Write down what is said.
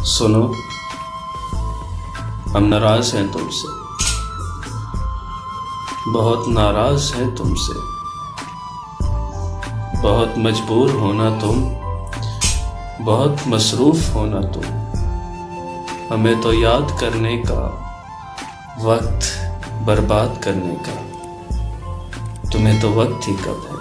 सुनो, हम नाराज हैं तुमसे, बहुत नाराज हैं तुमसे, बहुत मजबूर होना तुम, बहुत मसरूफ होना तुम। हमें तो याद करने का, वक्त बर्बाद करने का, तुम्हें तो वक्त ही कब है।